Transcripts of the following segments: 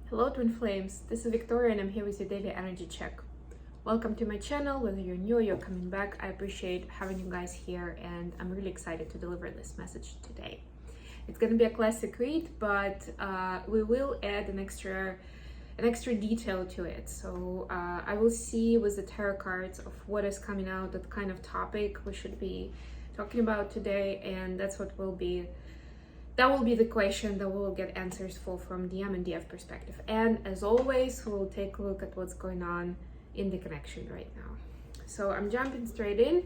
Hello Twin Flames, this is Victoria and I'm here with your daily energy check. Welcome to my channel. Whether you're new or you're coming back, I appreciate having you guys here and I'm really excited to deliver this message today. It's going to be a classic read, but we will add an extra detail to it. So I will see with the tarot cards of what is coming out, that kind of topic we should be talking about today, and that's what will be. That will be the question that we'll get answers for from DM and DF perspective. And as always, we'll take a look at what's going on in the connection right now. So I'm jumping straight in.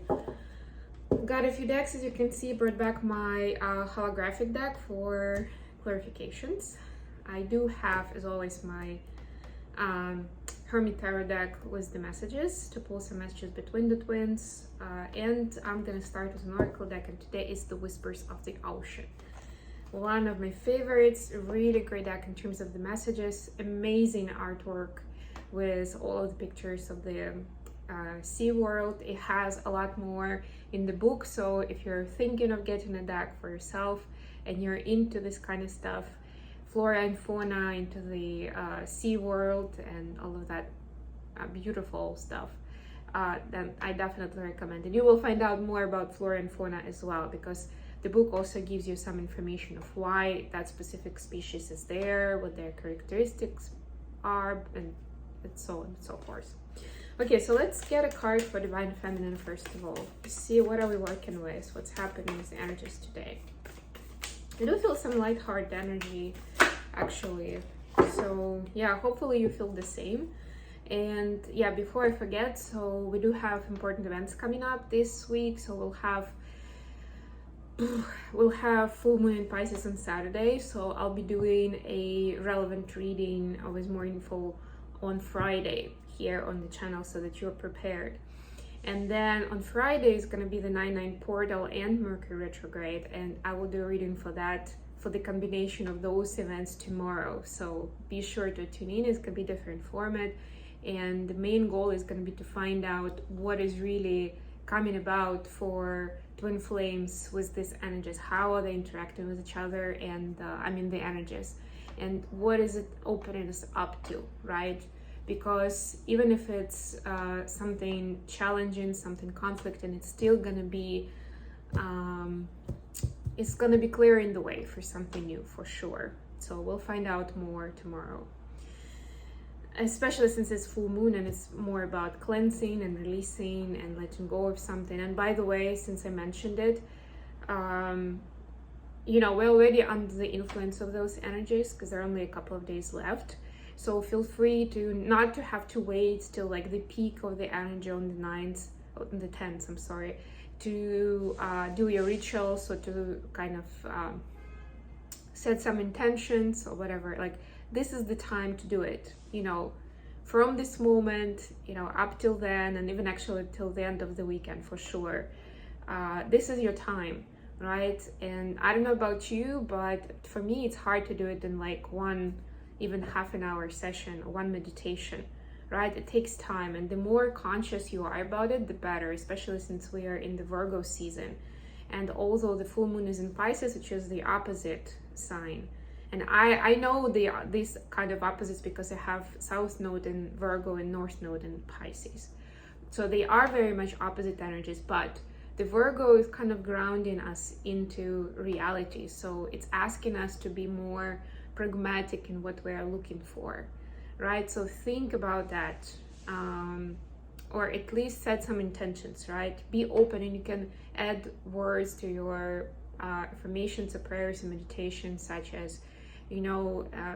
Got a few decks, as you can see. Brought back my holographic deck for clarifications. I do have, as always, my Hermit Tarot deck with the messages to pull some messages between the twins. And I'm gonna start with an Oracle deck, and today is the Whispers of the Ocean. One of my favorites, really great deck in terms of the messages, amazing artwork with all of the pictures of the sea world. It has a lot more in the book, so if you're thinking of getting a deck for yourself and you're into this kind of stuff, flora and fauna, into the sea world and all of that beautiful stuff, then I definitely recommend it. You will find out more about flora and fauna as well, because the book also gives you some information of why that specific species is there, what their characteristics are, and so on and so forth. Okay, so let's get a card for Divine Feminine first of all. See what are we working with, what's happening with the energies today. I do feel some light-hearted energy, actually. So yeah, hopefully you feel the same. And yeah, before I forget, so we do have important events coming up this week. So we'll have full moon in Pisces on Saturday, so I'll be doing a relevant reading with more info on Friday here on the channel so that you're prepared. And then on Friday is going to be the 9/9 portal and Mercury retrograde, and I will do a reading for that, for the combination of those events tomorrow. So be sure to tune in. It's going to be different format, and the main goal is going to be to find out what is really coming about for twin flames with these energies. How are they interacting with each other, and the energies, and what is it opening us up to, right? Because even if it's something challenging, something conflict, and it's still gonna be clearing the way for something new for sure. So we'll find out more tomorrow, especially since it's full moon and it's more about cleansing and releasing and letting go of something. And by the way, since I mentioned it, we're already under the influence of those energies because there are only a couple of days left. So feel free to not to have to wait till like the peak of the energy on the 10th, I'm sorry, to do your rituals or to kind of set some intentions or whatever. Like, this is the time to do it, from this moment, up till then, and even actually till the end of the weekend for sure. This is your time, right? And I don't know about you, but for me, it's hard to do it in like one, even half an hour session or one meditation, right? It takes time, and the more conscious you are about it, the better, especially since we are in the Virgo season. And although the full moon is in Pisces, which is the opposite sign, and I know these kind of opposites because I have South Node in Virgo and North Node in Pisces. So they are very much opposite energies, but the Virgo is kind of grounding us into reality. So it's asking us to be more pragmatic in what we are looking for, right? So think about that, or at least set some intentions, right? Be open, and you can add words to your affirmations or prayers and meditations, such as,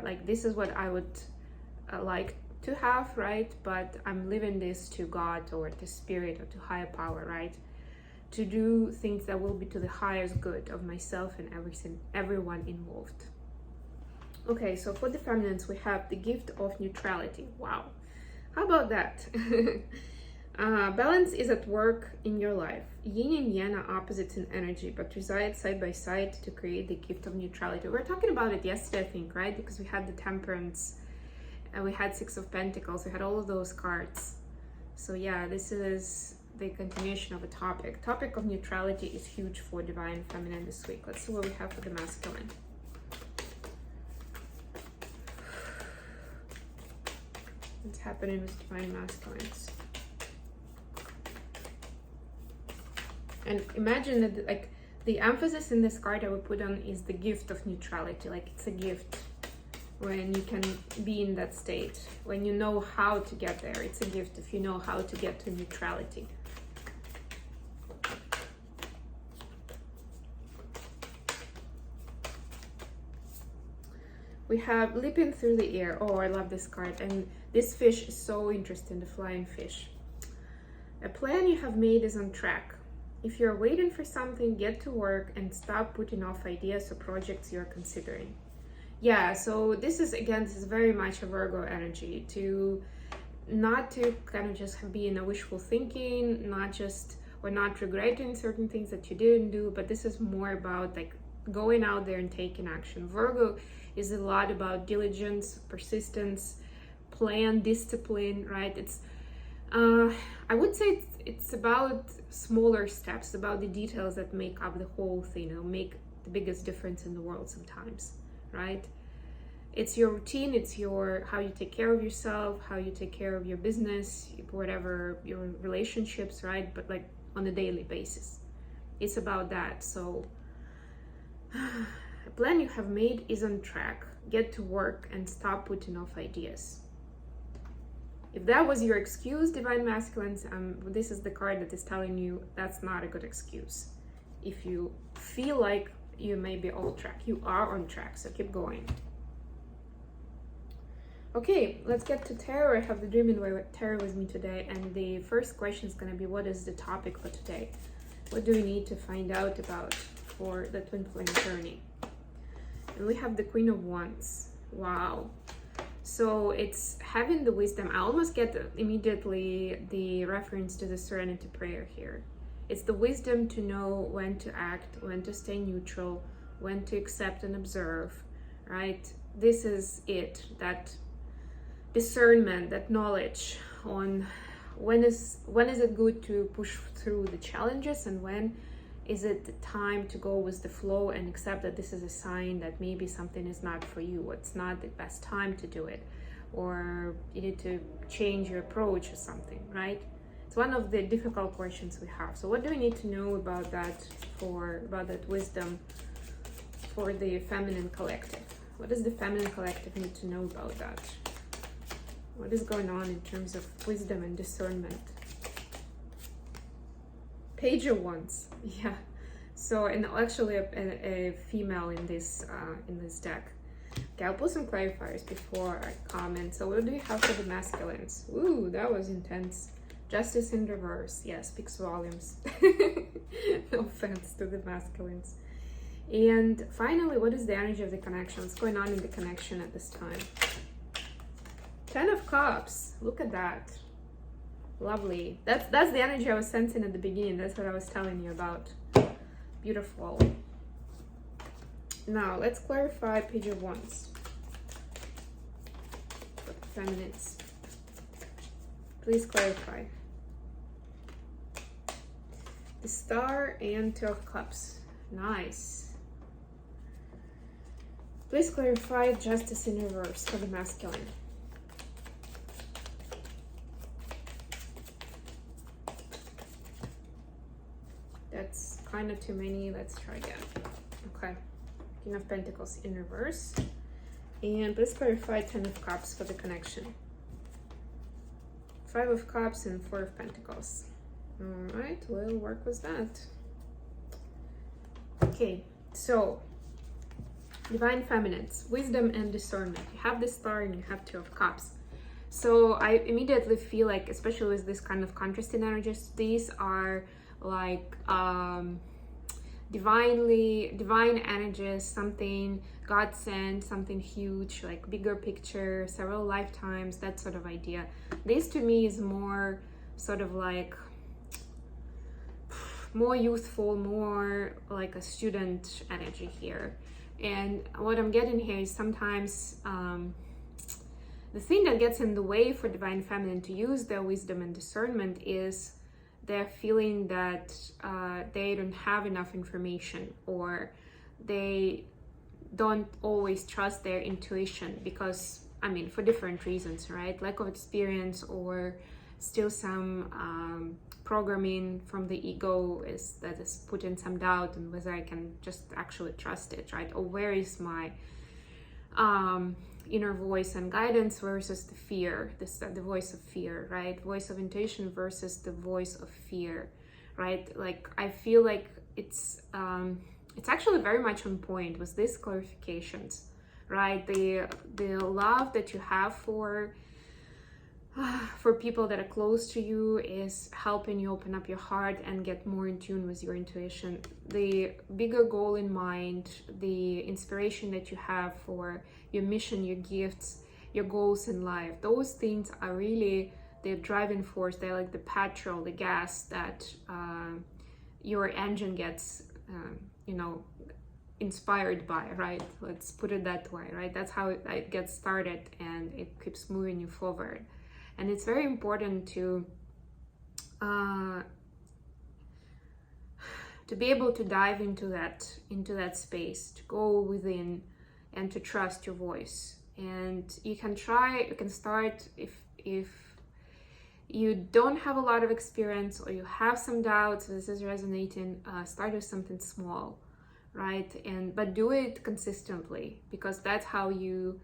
like, this is what I would like to have, right? But I'm leaving this to God or to spirit or to higher power, right? To do things that will be to the highest good of myself and everyone involved. Okay, so for the feminines, we have the gift of neutrality. Wow, how about that? Balance is at work in your life. Yin and yang are opposites in energy, but reside side by side to create the gift of neutrality. We were talking about it yesterday, I think, right? Because we had the Temperance, and we had Six of Pentacles, we had all of those cards. So yeah, this is the continuation of a topic. Topic of neutrality is huge for Divine Feminine this week. Let's see what we have for the masculine. What's happening with divine masculines? And imagine that, like, the emphasis in this card I would put on is the gift of neutrality. Like, it's a gift when you can be in that state, when you know how to get there. It's a gift if you know how to get to neutrality. We have leaping through the air. Oh, I love this card. And this fish is so interesting, the flying fish. A plan you have made is on track. If you're waiting for something, get to work and stop putting off ideas or projects you're considering. Yeah, so this is very much a Virgo energy, to not to kind of just be in a wishful thinking, not regretting certain things that you didn't do, but this is more about like going out there and taking action. Virgo is a lot about diligence, persistence, plan, discipline, right? It's I would say it's about smaller steps, about the details that make up the whole thing, make the biggest difference in the world sometimes, right? It's your routine, it's how you take care of yourself, how you take care of your business, whatever, your relationships, right? But like on a daily basis. It's about that. So a plan you have made is on track. Get to work and stop putting off ideas. If that was your excuse, divine masculines, this is the card that is telling you that's not a good excuse. If you feel like you may be off track, you are on track, so keep going. Okay, let's get to tarot. I have the Dreaming Tarot with me today, and the first question is going to be, what is the topic for today? What do we need to find out about for the twin flame journey? And we have the Queen of Wands. Wow. So it's having the wisdom. I almost get immediately the reference to the serenity prayer here. It's the wisdom to know when to act, when to stay neutral, when to accept and observe, right? This is it, that discernment, that knowledge on when is it good to push through the challenges, and when is it the time to go with the flow and accept that this is a sign that maybe something is not for you, it's not the best time to do it, or you need to change your approach or something, right? It's one of the difficult questions we have. So what do we need to know about that, about that wisdom for the feminine collective? What does the feminine collective need to know about that? What is going on in terms of wisdom and discernment? Page of Wands, yeah. So, and actually a female in this deck. Okay, I'll put some clarifiers before I comment. So what do you have for the masculines? Ooh, that was intense. Justice in reverse, yeah, speaks volumes. No offense to the masculines. And finally, what is the energy of the connection? What's going on in the connection at this time? 10 of Cups, look at that. Lovely. That's the energy I was sensing at the beginning. That's what I was telling you about. Beautiful. Now let's clarify Page of Wands for the feminines. Please clarify. The Star and Two of Cups. Nice. Please clarify Justice in reverse for the masculine. That's kind of too many. Let's try again. Okay. King of Pentacles in reverse. And please clarify 10 of Cups for the connection. 5 of Cups and 4 of Pentacles. All right, we'll work with that. Okay, so divine feminines, wisdom and discernment. You have the Star and you have 2 of Cups. So I immediately feel like, especially with this kind of contrasting energies, these are like divine energies, something God sent, something huge, like bigger picture, several lifetimes, that sort of idea. This to me is more sort of like more youthful, more like a student energy here. And what I'm getting here is sometimes the thing that gets in the way for divine feminine to use their wisdom and discernment is they're feeling that they don't have enough information, or they don't always trust their intuition, because I mean, for different reasons, right? Lack of experience, or still some programming from the ego that is putting some doubt on whether I can just actually trust it, right? Or where is my inner voice and guidance versus the fear, the voice of fear, right? Voice of intuition versus the voice of fear, right? Like, I feel like it's actually very much on point with these clarifications, right? The love that you have for people that are close to you is helping you open up your heart and get more in tune with your intuition. The bigger goal in mind, the inspiration that you have for your mission, your gifts, your goals in life, those things are really the driving force. They're like the petrol, the gas that your engine gets, inspired by, right? Let's put it that way, right? That's how it gets started, and it keeps moving you forward. And it's very important to be able to dive into that space, to go within and to trust your voice. And you can start, if you don't have a lot of experience or you have some doubts, this is resonating, start with something small, right? But do it consistently, because that's how you,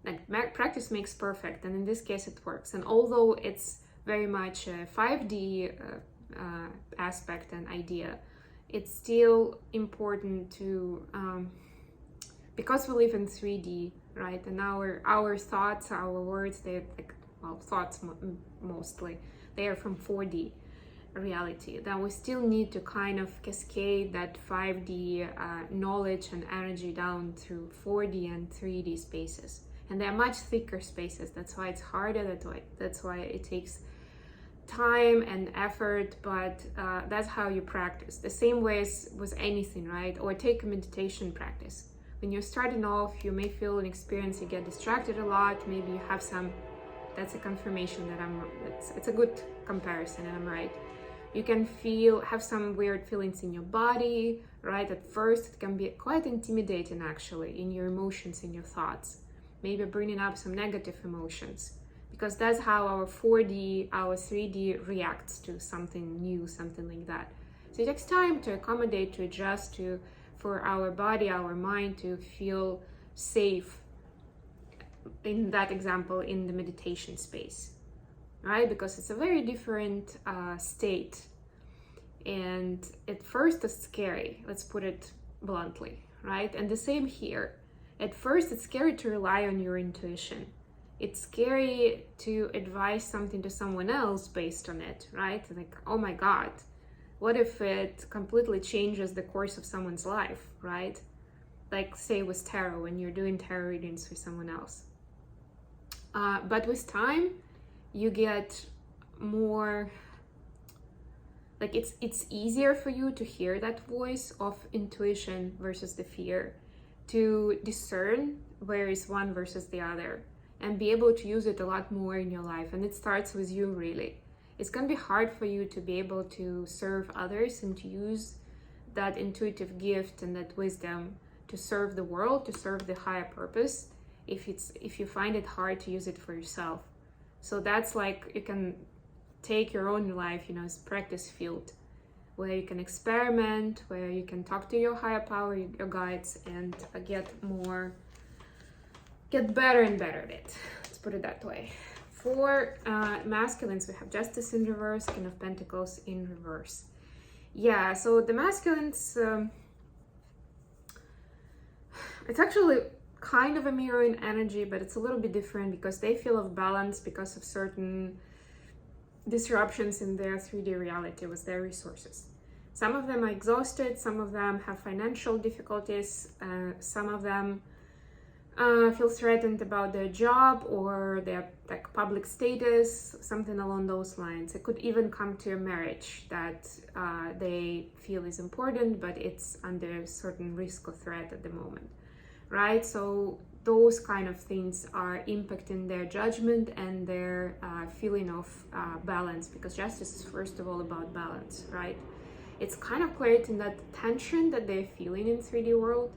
like, practice makes perfect, and in this case it works. And although it's very much a 5D aspect and idea, it's still important to, because we live in 3D, right? And our thoughts, our words, they're like, well, thoughts mostly, they are from 4D reality. Then we still need to kind of cascade that 5D knowledge and energy down through 4D and 3D spaces. And they're much thicker spaces. That's why it's harder. That's why it takes time and effort. But that's how you practice. The same way as with anything, right? Or take a meditation practice. When you're starting off, you may feel an experience, you get distracted a lot. Maybe you have some. That's a confirmation that it's a good comparison, and I'm right. You can have some weird feelings in your body, right? At first, it can be quite intimidating, actually, in your emotions, in your thoughts. Maybe bringing up some negative emotions, because that's how our 4D, our 3D reacts to something new, something like that. So it takes time to accommodate, to adjust, for our body, our mind to feel safe, in that example, in the meditation space, right? Because it's a very different state. And at first it's scary, let's put it bluntly, right? And the same here. At first, it's scary to rely on your intuition. It's scary to advise something to someone else based on it, right? Like, oh my God, what if it completely changes the course of someone's life, right? Like, say with tarot, when you're doing tarot readings for someone else. But with time, you get more, like, it's easier for you to hear that voice of intuition versus the fear, to discern where is one versus the other, and be able to use it a lot more in your life. And it starts with you, really. It's going to be hard for you to be able to serve others and to use that intuitive gift and that wisdom to serve the world, to serve the higher purpose, if you find it hard to use it for yourself. So that's like, you can take your own life, as a practice field, where you can experiment, where you can talk to your higher power, your guides, and get better and better at it. Let's put it that way. For masculines, we have Justice in reverse, King of Pentacles in reverse. Yeah, so the masculines, it's actually kind of a mirroring energy, but it's a little bit different because they feel off balance because of certain disruptions in their 3D reality with their resources. Some of them are exhausted, some of them have financial difficulties, some of them feel threatened about their job or their public status, something along those lines. It could even come to a marriage that they feel is important, but it's under certain risk or threat at the moment, right? So those kind of things are impacting their judgment and their feeling of balance, because justice is first of all about balance, right? It's kind of creating that tension that they're feeling in 3D world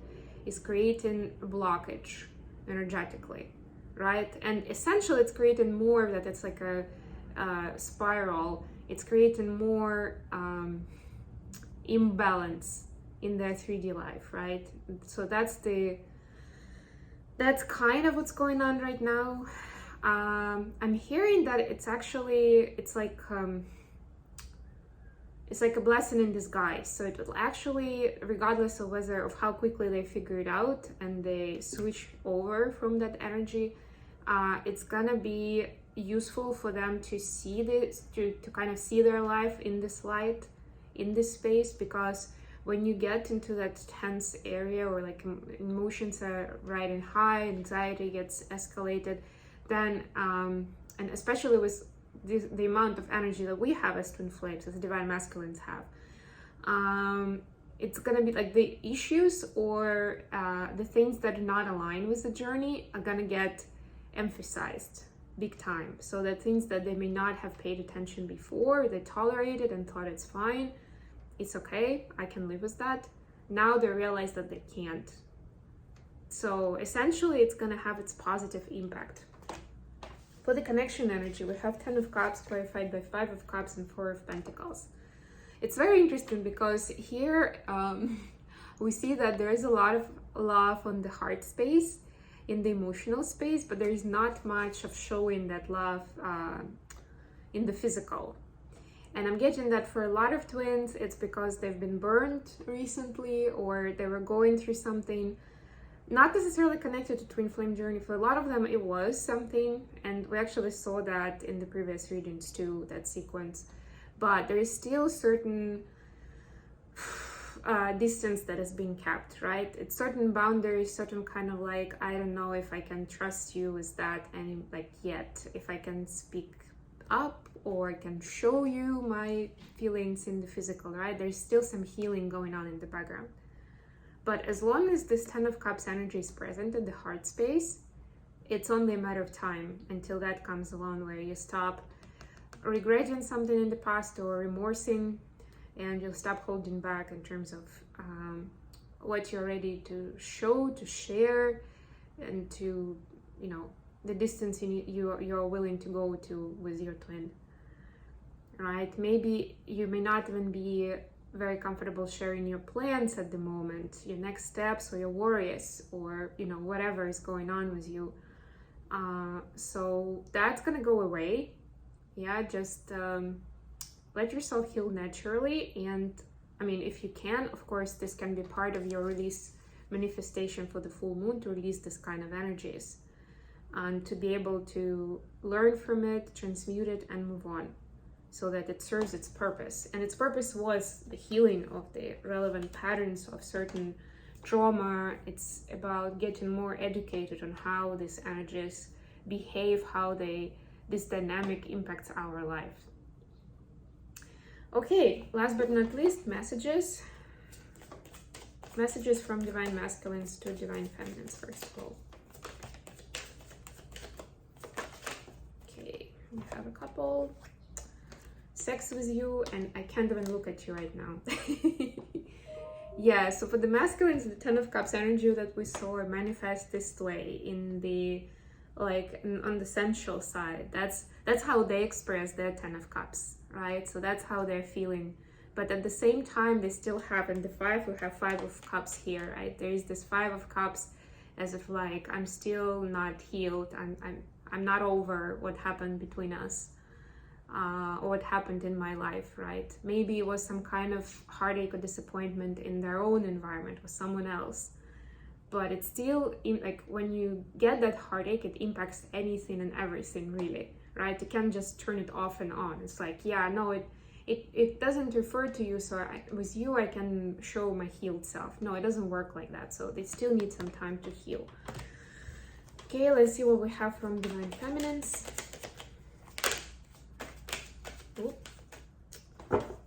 is creating a blockage energetically, right? And essentially it's creating more that it's like a spiral. It's creating more imbalance in their 3D life, right? So that's kind of what's going on right now. I'm hearing that it's like a blessing in disguise. So it will actually, regardless of how quickly they figure it out and they switch over from that energy, it's gonna be useful for them to see this, to kind of see their life in this light, in this space, because when you get into that tense area or like emotions are riding high, anxiety gets escalated, then and especially with the amount of energy that we have as twin flames, as divine masculines have, it's gonna be like the issues or the things that do not align with the journey are gonna get emphasized big time. So the things that they may not have paid attention before, they tolerated and thought it's fine, it's okay, I can live with that. Now they realize that they can't. So essentially it's gonna have its positive impact. For the connection energy, we have 10 of Cups clarified by 5 of Cups and 4 of Pentacles. It's very interesting because here we see that there is a lot of love on the heart space, in the emotional space, but there is not much of showing that love in the physical. And I'm getting that for a lot of twins, it's because they've been burned recently or they were going through something not necessarily connected to twin flame journey. For a lot of them, it was something, and we actually saw that in the previous readings too, that sequence. But there is still certain distance that is being kept, right? It's certain boundaries, certain kind of like, I don't know if I can trust you with that, and like yet, if I can speak up or I can show you my feelings in the physical, right? There's still some healing going on in the background. But as long as this 10 of Cups energy is present in the heart space, it's only a matter of time until that comes along where you stop regretting something in the past or remorsing, and you'll stop holding back in terms of what you're ready to show, to share, and to, you know, the distance you're willing to go to with your twin, right? Maybe you may not even be very comfortable sharing your plans at the moment, your next steps or your worries, or, you know, whatever is going on with you. So that's gonna go away. Yeah, just let yourself heal naturally. And I mean, if you can, of course, this can be part of your release manifestation for the full moon, to release this kind of energies and to be able to learn from it, transmute it, and move on, so that it serves its purpose. And its purpose was the healing of the relevant patterns of certain trauma. It's about getting more educated on how these energies behave, how this dynamic impacts our life. Okay, last but not least, messages. Messages from divine masculines to divine feminines, first of all. Okay, we have a couple. Sex with you, and I can't even look at you right now. Yeah, so for the masculines, the 10 of Cups energy that we saw manifest this way in the, like, on the sensual side. That's how they express their 10 of Cups, right? So that's how they're feeling. But at the same time, they still have, in the 5, we have 5 of Cups here, right? There is this 5 of Cups as if like, I'm still not healed. I'm not over what happened between us. Or what happened in my life, right? Maybe it was some kind of heartache or disappointment in their own environment with someone else. But it's still, like, when you get that heartache, it impacts anything and everything, really, right? You can't just turn it off and on. It's like, yeah, no, it doesn't refer to you, so with you I can show my healed self. No, it doesn't work like that. So they still need some time to heal. Okay, let's see what we have from divine feminines.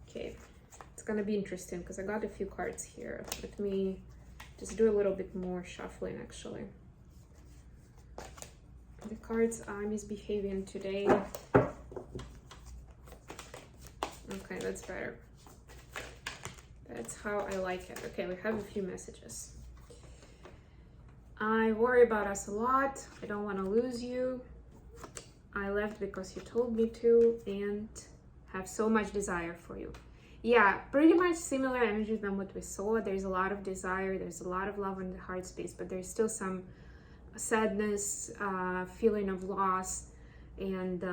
Okay, it's gonna be interesting because I got a few cards here. Let me just do a little bit more shuffling, actually. The cards are misbehaving today. Okay, that's better. That's how I like it. Okay, we have a few messages. I worry about us a lot. I don't want to lose you. I left because you told me to, and have so much desire for you. Yeah, pretty much similar energy than what we saw. There's a lot of desire, there's a lot of love in the heart space, but there's still some sadness, feeling of loss, and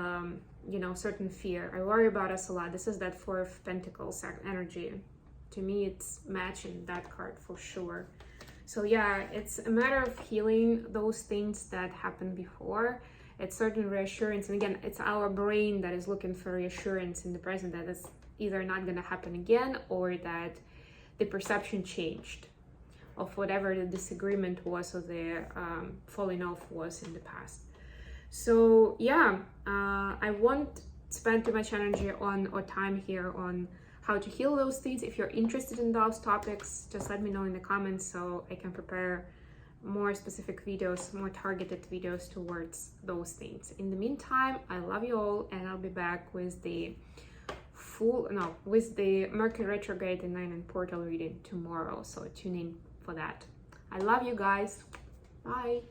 you know, certain fear. I worry about us a lot. This is that Four of Pentacles energy. To me, it's matching that card for sure. So yeah, it's a matter of healing those things that happened before. It's certain reassurance, and again, it's our brain that is looking for reassurance in the present that it's either not going to happen again, or that the perception changed of whatever the disagreement was, or the falling off was in the past. So yeah, I won't spend too much energy on or time here on how to heal those things. If you're interested in those topics, just let me know in the comments so I can prepare more specific videos, more targeted videos towards those things. In the meantime, I love you all, and I'll be back with the Mercury retrograde and 9 and portal reading tomorrow, so tune in for that. I love you guys. Bye.